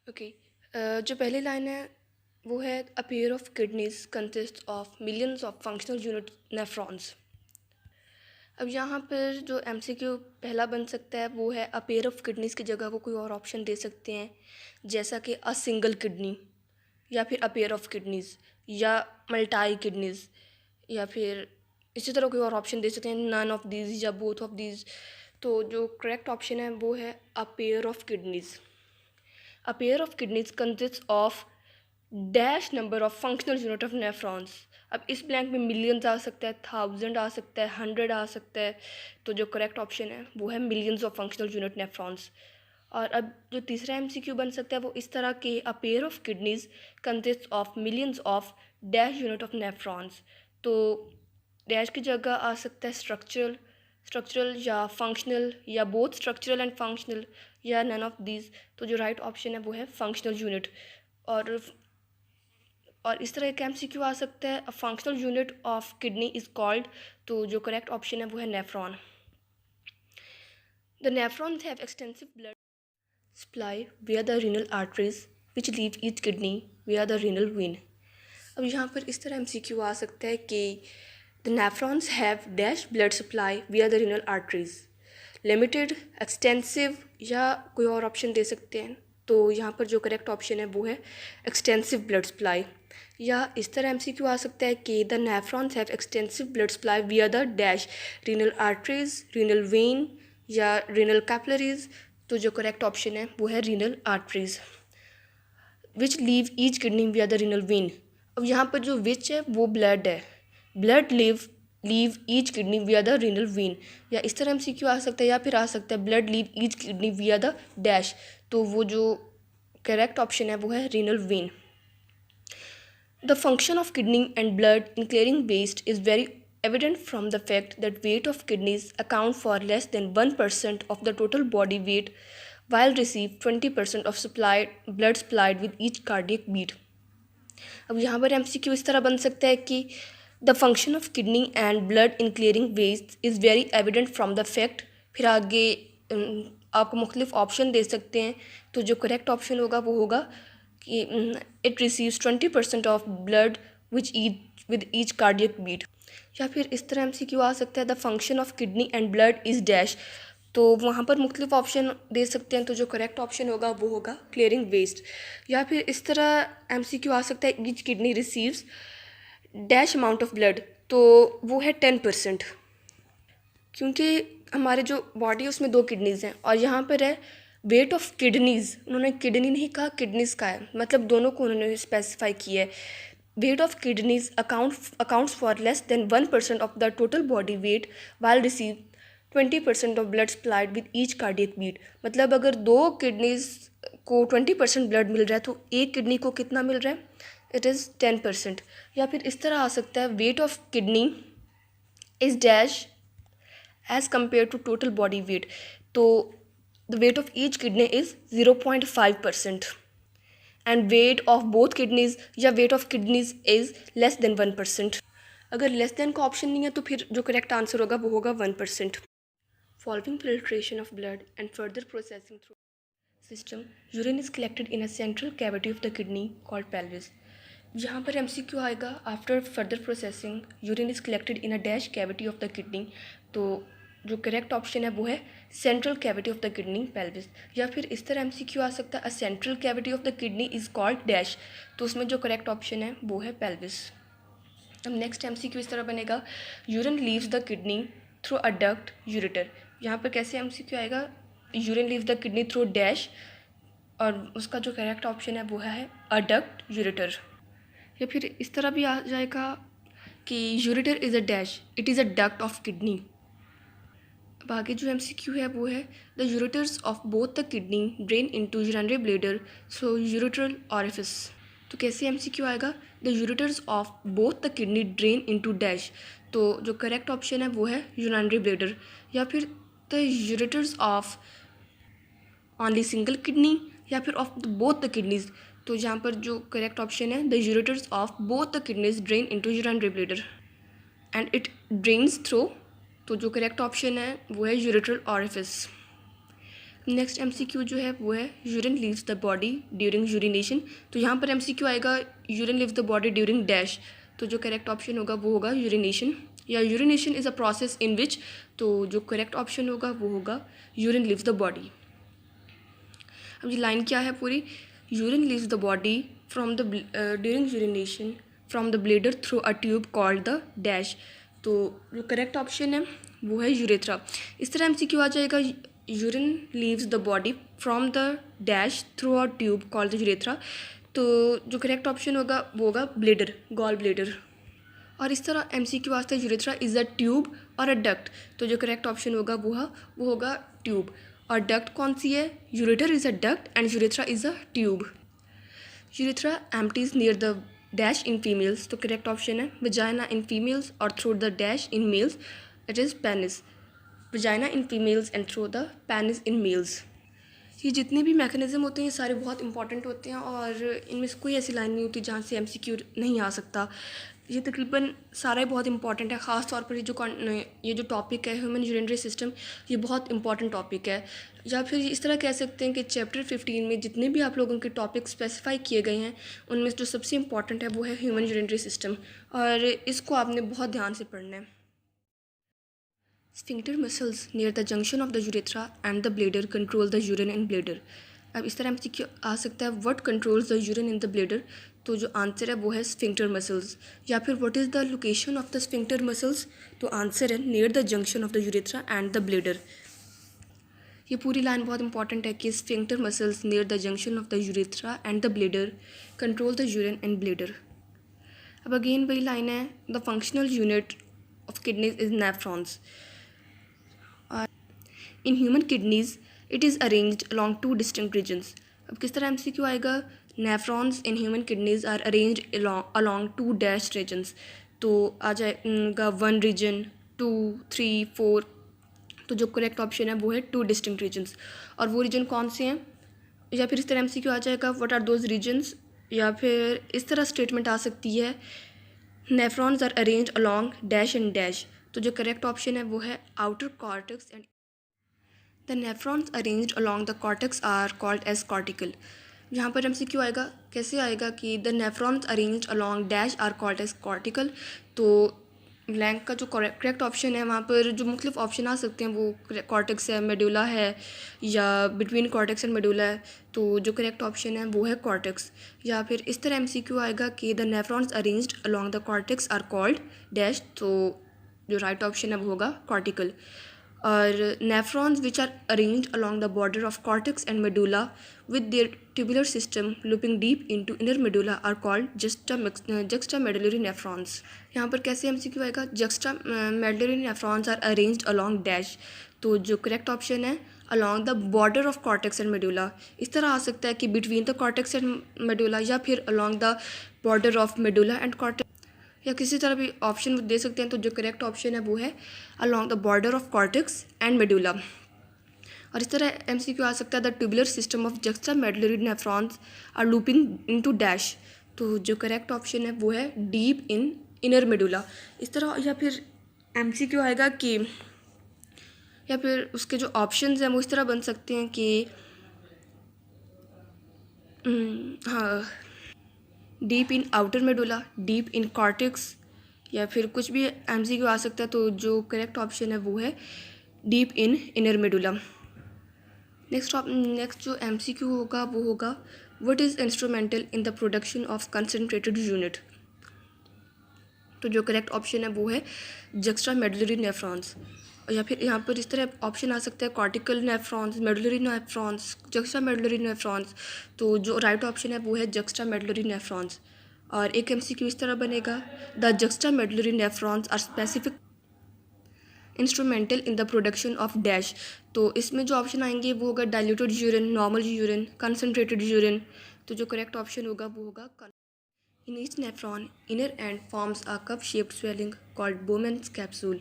Okay. जो पहली line है वो है a pair of kidneys consist of millions of functional unit nephrons. अब यहाँ पर जो एमसीक्यू पहला बन सकता है वो है अ पेयर ऑफ किडनीज की जगह वो कोई और ऑप्शन दे सकते हैं, जैसा कि अ सिंगल किडनी या फिर अ पेयर ऑफ किडनीज या मल्टाई किडनीज, या फिर इसी तरह कोई और ऑप्शन दे सकते हैं, नन ऑफ दीज या बोथ ऑफ दीज। तो जो करेक्ट ऑप्शन है वो है a pair of kidneys. A pair of kidneys consists of dash number of functional unit of nephrons. अब इस ब्लैंक में मिलियंस आ सकता है, थाउजेंड आ सकता है, हंड्रेड आ सकता है। तो जो करेक्ट ऑप्शन है वो है millions of functional unit nephrons. और अब जो तीसरा एमसीक्यू बन सकता है वो इस तरह के a pair of kidneys consist of millions of dash unit of nephrons. तो डैश की जगह आ सकता है स्ट्रक्चरल, स्ट्रक्चरल या फंक्शनल या बोथ स्ट्रक्चरल एंड फंक्शनल या नन ऑफ दीज। तो जो राइट ऑप्शन है वो है फंक्शनल यूनिट। और इस तरह का एमसीक्यू आ सकता है a functional unit of kidney is called. तो जो करेक्ट ऑप्शन है वो है nephron. The nephrons have extensive blood supply via the renal arteries which leave each kidney via the renal vein। अब यहाँ पर इस तरह एमसीक्यू आ सकता है कि the nephrons have dash blood supply via the renal arteries, limited, extensive या कोई और ऑप्शन दे सकते हैं। तो यहाँ पर जो करेक्ट ऑप्शन है वो है एक्सटेंसिव ब्लड सप्लाई। या इस तरह एमसीक्यू आ सकता है कि the nephrons have extensive blood supply विया the dash renal arteries, renal vein या रीनल कैपिलरीज। तो जो करेक्ट ऑप्शन है वो है रीनल आर्टरीज विच लीव ईच किडनी विया द रीनल वेन। अब यहाँ पर जो विच है वो ब्लड है, ब्लड लीव ईच किडनी विया द रीनल वेन। या इस तरह एमसीक्यू आ सकता है या फिर आ सकता है ब्लड लीव ईच किडनी विया द डैश। तो वो जो करेक्ट ऑप्शन है वो है renal vein. The function of kidney and blood in clearing waste is very evident from the fact that weight of kidneys account for less than 1% of the total body weight while receive 20% of blood supplied with each cardiac beat। अब यहाँ पर MCQ इस तरह बन सकता है कि the function of kidney and blood in clearing waste is very evident from the fact. फिर आगे आपको मुख्तलिफ ऑप्शन दे सकते हैं। तो जो करेक्ट ऑप्शन होगा वो होगा कि it receives 20% of blood with each cardiac beat. या फिर इस तरह एमसीक्यू आ सकता है the function of kidney and blood is dash. तो वहाँ पर मुख्तलिफ ऑप्शन दे सकते हैं। तो जो करेक्ट ऑप्शन होगा वो होगा क्लियरिंग वेस्ट। या फिर इस तरह एमसीक्यू आ सकता है each kidney receives dash amount of blood. तो वो है 10%, क्योंकि हमारे जो बॉडी है उसमें 2 किडनीज़ हैं और यहाँ पर है वेट ऑफ किडनीज़। उन्होंने किडनी नहीं कहा, किडनीज़ का है, मतलब दोनों को उन्होंने स्पेसिफाई किया है। Weight of kidneys accounts for less than 1% of the total body weight while receive 20% of blood supplied with each cardiac beat. मतलब अगर 2 किडनीज को 20% ब्लड मिल रहा है तो एक किडनी को कितना मिल रहा है, इट इज़ 10%। या फिर इस तरह आ सकता है weight of kidney is dash as compare to total body weight. तो the weight of each kidney is 0.5% and weight of both kidneys या weight of kidneys is less than 1%। अगर लेस देन का ऑप्शन नहीं है तो फिर जो correct answer होगा वो होगा 1%। Following filtration of blood and further processing through system, urine is collected in a central cavity of the kidney called pelvis. यहाँ पर एमसीक्यू आएगा after further processing urine is collected in a dash cavity of the kidney. तो जो correct option है वो है central cavity of the kidney pelvis. या फिर इस तरह एमसीक्यू आ सकता है a central cavity of the kidney is called dash. तो उसमें जो करेक्ट ऑप्शन है वो है पेल्विस। अब नेक्स्ट एमसीक्यू इस तरह बनेगा urine leaves the kidney through a duct ureter. यहाँ पर कैसे एमसीक्यू आएगा, urine leaves the kidney through dash और उसका जो करेक्ट ऑप्शन है वो है अ डक्ट यूरेटर। या फिर इस तरह भी आ जाएगा कि ureter is a dash, it is a duct of kidney. अब आगे जो एमसीक्यू है वो है the ureters of both the kidney drain into urinary bladder so urethral orifice. तो कैसे एमसीक्यू आएगा, the ureters of both the kidney drain into dash. तो जो करेक्ट ऑप्शन है वो है यूरिनरी ब्लैडर। या फिर the ureters of only single kidney या फिर ऑफ बोथ द किडनीज। तो यहाँ पर जो करेक्ट ऑप्शन है the ureters of both the kidneys drain into urinary bladder and it drains through. तो जो करेक्ट ऑप्शन है वो है यूरेट्रल ऑरिफिस। नेक्स्ट एमसीक्यू जो है वो है urine leaves the body during urination. तो यहाँ पर एमसीक्यू आएगा urine leaves the body during dash. तो जो करेक्ट ऑप्शन होगा वो होगा यूरिनेशन, या urination is a process in which. तो जो करेक्ट ऑप्शन होगा वो होगा यूरिन लीव्स द बॉडी। अब ये लाइन क्या है पूरी, urine leaves the body from the during urination from the bladder through a tube called the dash. तो जो करेक्ट ऑप्शन है वो है यूरेथ्रा। इस तरह एमसीक्यू आ जाएगा urine leaves the body from the dash through a tube called the urethra. तो जो करेक्ट ऑप्शन होगा वो होगा ब्लेडर, गॉल ब्लेडर। और इस तरह एमसीक्यू वास्ते यूरेथ्रा इज़ अ ट्यूब और अ डक्ट। तो जो करेक्ट ऑप्शन होगा वो होगा ट्यूब। और डक्ट कौन सी है, ureter is a duct and urethra is a tube. Urethra empties near the dash in females. तो करेक्ट ऑप्शन है वजाइना इन फीमेल्स और through the dash in males it is penis. Vagina in females and through the penis in males. ये जितने भी mechanism होते हैं ये सारे बहुत इंपॉर्टेंट होते हैं और इनमें से कोई ऐसी लाइन नहीं होती जहाँ से एमसीक्यू नहीं आ सकता। ये तकरीबन सारा ही बहुत इंपॉर्टेंट है। ख़ास तौर पर ये जो टॉपिक है ह्यूमन यूरिनरी सिस्टम, ये बहुत इंपॉर्टेंट टॉपिक है। या फिर इस तरह कह सकते हैं कि चैप्टर 15 में जितने भी आप लोगों के टॉपिक स्पेसिफाई किए गए हैं उनमें जो सबसे इंपॉर्टेंट है वो है ह्यूमन यूरिनरी सिस्टम, और इसको आपने बहुत ध्यान से पढ़ना है। Sphincter muscles near the junction of the urethra and the bladder control the urine in bladder. अब इस तरह एमसीक्यू आ सकता है what controls the urine in the bladder. तो जो आंसर है वो है स्फिंक्टर मसल्स। या फिर what is the location of the sphincter muscles. तो आंसर है near the junction of the urethra and the bladder. ये पूरी लाइन बहुत इंपॉर्टेंट है कि sphincter muscles near the junction of the urethra and the bladder control the urine in bladder. अब again वही line है, the functional unit of kidneys is nephrons. In human kidneys it is arranged along 2 distinct regions. अब किस तरह MCQ आएगा, nephrons in human kidneys are arranged along 2 dash regions. तो आ जाएगा 1 रीजन, 2, 3, 4। तो जो करेक्ट ऑप्शन है वो है 2 डिस्टिंक्ट रीजन्स। और वो रीजन कौन से हैं, या फिर इस तरह एमसीक्यू आ जाएगा व्हाट आर दोज रीजन्स। या फिर इस तरह स्टेटमेंट आ सकती है nephrons are arranged along dash and dash. तो जो करेक्ट ऑप्शन है वो है outer cortex and the nephrons arranged along the cortex are called as cortical. यहाँ पर एमसीक्यू आएगा, कैसे आएगा कि the nephrons arranged along dash are called as cortical. तो ब्लैंक का जो करेक्ट ऑप्शन है वहाँ पर जो मुख्तलिफ ऑप्शन आ सकते हैं वो कॉर्टेक्स है, मेडुला है, या बिटवीन कॉर्टेक्स एंड मेडुला है। तो जो करेक्ट ऑप्शन है वो है कॉर्टेक्स। या फिर इस तरह एमसीक्यू आएगा कि the nephrons arranged along the cortex are called dash. तो जो राइट ऑप्शन है वो होगा कॉर्टिकल। और nephrons which are arranged along the border of cortex and medulla with their tubular system looping deep into inner medulla are called juxta medullary nephrons. यहाँ पर कैसे MCQ आएगा, juxta medullary nephrons are arranged along dash. तो जो correct option है along the border of cortex and medulla. इस तरह आ सकता है कि between the cortex and medulla, या फिर along the border of medulla and cortex, या किसी तरह भी ऑप्शन दे सकते हैं। तो जो करेक्ट ऑप्शन है वो है along the border of cortex and medulla. और इस तरह एमसीक्यू आ सकता है the tubular system of juxta medullary nephrons are looping into dash. तो जो करेक्ट ऑप्शन है वो है डीप इन इनर मेडुला। इस तरह या फिर एमसीक्यू आएगा कि, या फिर उसके जो ऑप्शंस हैं वो इस तरह बन सकते हैं कि हाँ, deep in outer medulla, deep in cortex, या फिर कुछ भी एमसीक्यू आ सकता है। तो जो करेक्ट ऑप्शन है वो है deep in inner medulla. Next जो एमसीक्यू होगा वो होगा what is instrumental in the production of concentrated unit. तो जो करेक्ट ऑप्शन है वो है जक्स्टा मेडुलरी नेफ्रॉन्स। या फिर यहाँ पर इस तरह ऑप्शन आ सकता है cortical nephrons, medullary nephrons, juxta medullary nephrons. तो जो राइट ऑप्शन है वो है जक्स्टा मेडुलरी नेफ्रॉन्स। और एक एमसीक्यू इस तरह बनेगा the juxta medullary nephrons are specific instrumental in the production of dash. तो इसमें जो ऑप्शन आएंगे वो होगा diluted urine, normal urine, concentrated urine. तो जो करेक्ट ऑप्शन होगा वो होगा in each nephron inner end forms a cup shaped swelling called Bowman's capsule.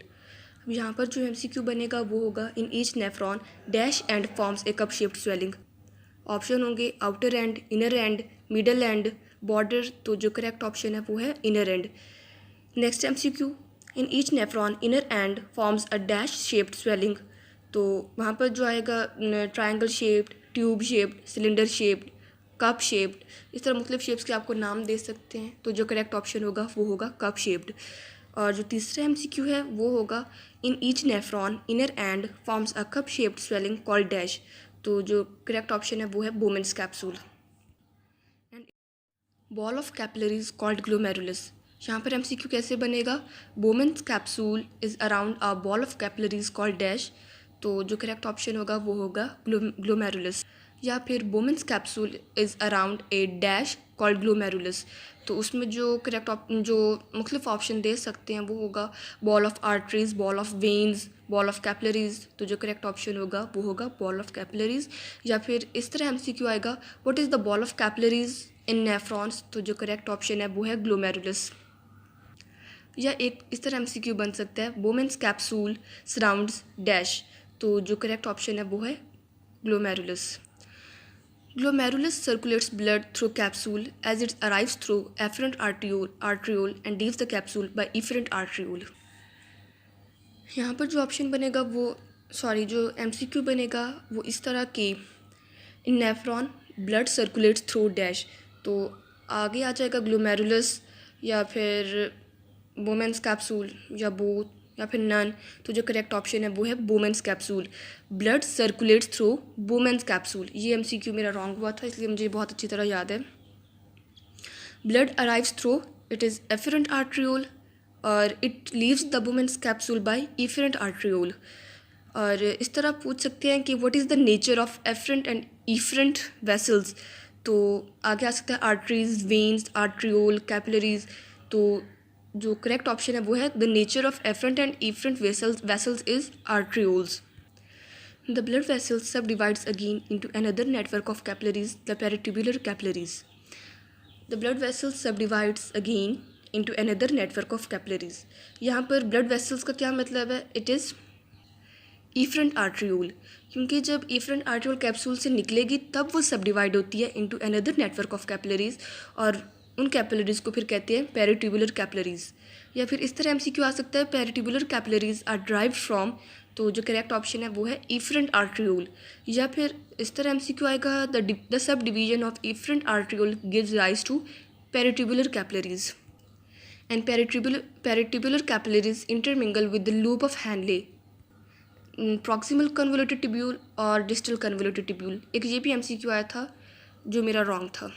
अब यहाँ पर जो एमसीक्यू बनेगा वो होगा in each nephron dash end forms a cup shaped swelling. Option होंगे outer and, inner and, middle and, border. तो जो करेक्ट ऑप्शन है वो है inner and. Next MCQ in each nephron inner end forms a dash shaped swelling. तो वहाँ पर जो आएगा triangle shaped, tube shaped, cylinder shaped, cup shaped, इस तरह मुख्तलिफ शेप्स के आपको नाम दे सकते हैं। तो जो करेक्ट ऑप्शन होगा वो होगा कप शेप्ड। और जो तीसरा MCQ है वो होगा in each nephron inner end forms a cup shaped swelling called dash. तो जो करेक्ट ऑप्शन है वो है Bowman's capsule. And ball of capillaries called glomerulus. यहाँ पर MCQ कैसे बनेगा? बोमेंस capsule is around a ball of capillaries called dash. तो जो करेक्ट ऑप्शन होगा वो होगा ग्लोमेरुलस। या फिर बोमेंस capsule is around a dash called glomerulus. तो उसमें जो जो मुख्तलिफ ऑप्शन दे सकते हैं वो होगा ball of arteries, ball of veins, ball of capillaries. तो जो करेक्ट ऑप्शन होगा वो होगा बॉल ऑफ कैपिलरीज। या फिर इस तरह MCQ आएगा, what is the ball of capillaries in nephrons. तो जो करेक्ट ऑप्शन है वो है ग्लोमेरुलस। या एक इस तरह MCQ बन सकता है, बोमेंस कैप्सूल सराउंड्स डैश। तो जो करेक्ट ऑप्शन है वो है glomerulus. Glomerulus circulates blood through capsule as it arrives through afferent arteriole and leaves the capsule by efferent arteriole. यहाँ पर जो ऑप्शन बनेगा जो MCQ बनेगा वो इस तरह के, in nephron blood circulates through dash. तो आगे आ जाएगा ग्लोमेरुलस या फिर बोमेंस कैप्सूल या बोथ या फिर नन। तो जो करेक्ट ऑप्शन है वो है Bowman's capsule. Blood circulates through Bowman's capsule. ये MCQ मेरा रॉन्ग हुआ था इसलिए मुझे बहुत अच्छी तरह याद है। Blood arrives through it is afferent arteriole और it leaves the Bowman's capsule by efferent arteriole. और इस तरह पूछ सकते हैं कि what is the nature of afferent and efferent vessels. तो आगे आ सकता है आर्टरीज, वेन्स, आर्ट्रियोल, कैपिलरीज। तो जो करेक्ट ऑप्शन है वो है the nature of afferent and efferent vessels is arterioles. The blood vessels subdivides again into another network of capillaries, the peritubular capillaries. The blood vessels subdivides again into another network of capillaries. यहाँ पर blood vessels का क्या मतलब है? It is efferent arteriole, क्योंकि जब efferent arteriole capsule से निकलेगी तब वो सब डिवाइड होती है into another network of capillaries, और उन कैपिलरीज को फिर कहते हैं पेरिट्यूबुलर कैपिलरीज। या फिर इस तरह MCQ आ सकता है, peritubular capillaries are derived from. तो जो करेक्ट ऑप्शन है वो है इफरेंट आर्ट्रियोल। या फिर इस तरह MCQ आएगा, the subdivision of efferent arteriole gives rise to peritubular capillaries and peritubular capillaries intermingle with the loop of Henle, proximal convoluted tubule और डिस्टल कन्वोल्यूटेड टिब्यूल। एक ये भी MCQ आया था जो मेरा रॉन्ग था।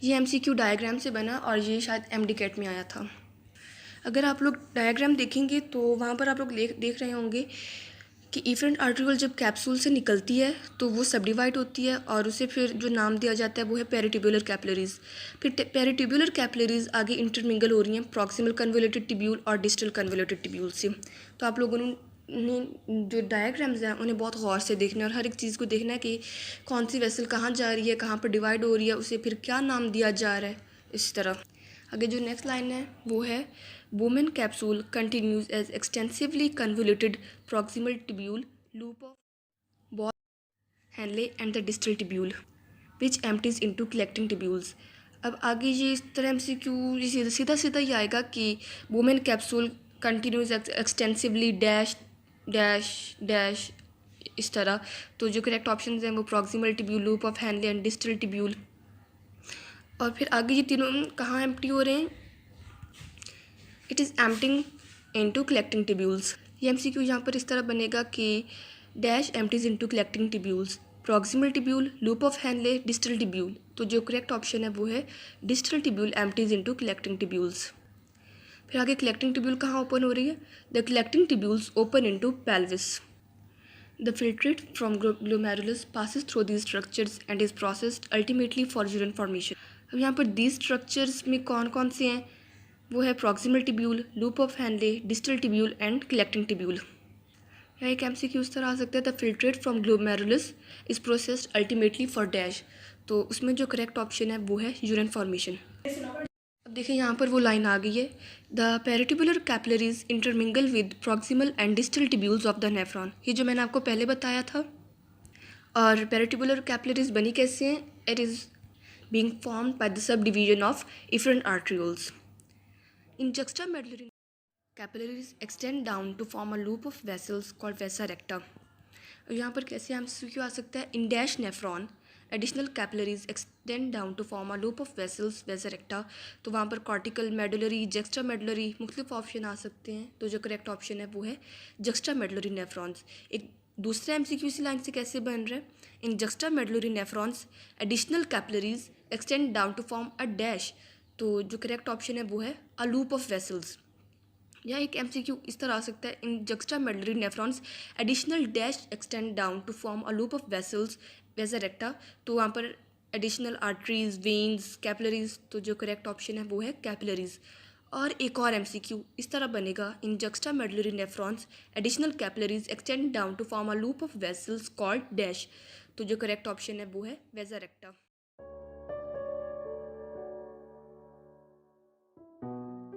ये MCQ डायग्राम से बना और ये शायद MDCAT में आया था। अगर आप लोग डायग्राम देखेंगे तो वहाँ पर आप लोग देख रहे होंगे कि इफरेंट आर्ट्रियोल जब कैप्सूल से निकलती है तो वो सब डिवाइड होती है और उसे फिर जो नाम दिया जाता है वो है पेरिट्यूबुलर कैपिलरीज। फिर पेरिट्यूबुलर कैपिलरीज आगे इंटरमिंगल हो रही हैं प्रॉक्सिमल कन्वोल्यूटेड टिब्यूल और डिस्टल कन्वोल्यूटेड टिब्यूल से। तो आप लोगों ने जो डायग्राम्स हैं उन्हें बहुत गौर से देखना है और हर एक चीज़ को देखना है कि कौन सी वेसल कहाँ जा रही है, कहाँ पर डिवाइड हो रही है, उसे फिर क्या नाम दिया जा रहा है। इस तरह आगे जो नेक्स्ट लाइन है वो है Bowman capsule continues as extensively convoluted proximal tubule loop of ball Henle and the distal tubule which empties into collecting tubules. अब आगे ये इस तरह MCQ सीधा सीधा ही आएगा कि बोमेन capsule continues extensively dash dash dash, इस तरह। तो जो करेक्ट ऑप्शन हैं वो proximal tubule, loop of handle and distal tubule. और फिर आगे ये तीनों कहाँ एम्प्टी हो रहे हैं? It is emptying into collecting tubules. ये MCQ यहाँ पर इस तरह बनेगा कि dash empties into collecting tubules, proximal tubule, loop of handle, distal tubule. तो जो करेक्ट ऑप्शन है वो है distal tubule empties into collecting tubules. फिर आगे कलेक्टिंग टिब्यूल कहाँ ओपन हो रही है? The collecting tubules open into pelvis. The filtrate from glomerulus passes through these structures and is processed ultimately for urine formation। अब यहाँ पर these स्ट्रक्चर्स में कौन कौन से हैं? वो है proximal tubule, loop of handle, distal tubule and collecting tubule. यहाँ एक MCQ इस तरह आ सकता है, the filtrate from glomerulus is processed ultimately for dash. तो उसमें जो करेक्ट ऑप्शन है वो है यूरिन फॉर्मेशन। अब देखिए यहाँ पर वो लाइन आ गई है, the peritubular capillaries intermingle with proximal and distal tubules of the nephron. ये जो मैंने आपको पहले बताया था। और पेरिट्यूबुलर कैपिलरीज बनी कैसे हैं? It is being formed by the subdivision of efferent arterioles. In juxtamedullary capillaries extend down to form a loop of vessels called vasa recta. यहाँ पर कैसे MCQ आ सकता है, in dash nephron additional capillaries extend down to form a loop of vessels vasa recta. तो वहाँ पर cortical, medullary, juxta medullary मुख्तलिफ ऑप्शन आ सकते हैं। तो जो करेक्ट ऑप्शन है वो है जक्स्ट्रा मेडुलरी नेफ्रॉन्स। एक दूसरा MCQ इसी लाइन से कैसे बन रहा है, in juxtamedullary nephrons additional capillaries extend down to form a dash. तो जो करेक्ट ऑप्शन है वो है अ लूप ऑफ वेसल्स। या एक MCQ इस तरह आ सकता है, in juxtamedullary nephrons additional dash extend down to form a loop of vessels vasa recta. तो वहाँ पर एडिशनल आर्टरीज, वेन्स, कैपिलरीज। तो जो करेक्ट ऑप्शन है वो है कैपिलरीज। और एक और MCQ इस तरह बनेगा, in juxtamedullary nephrons additional capillaries extend down to form a loop of vessels called dash. तो जो करेक्ट ऑप्शन है वो है वेजर रेक्टा।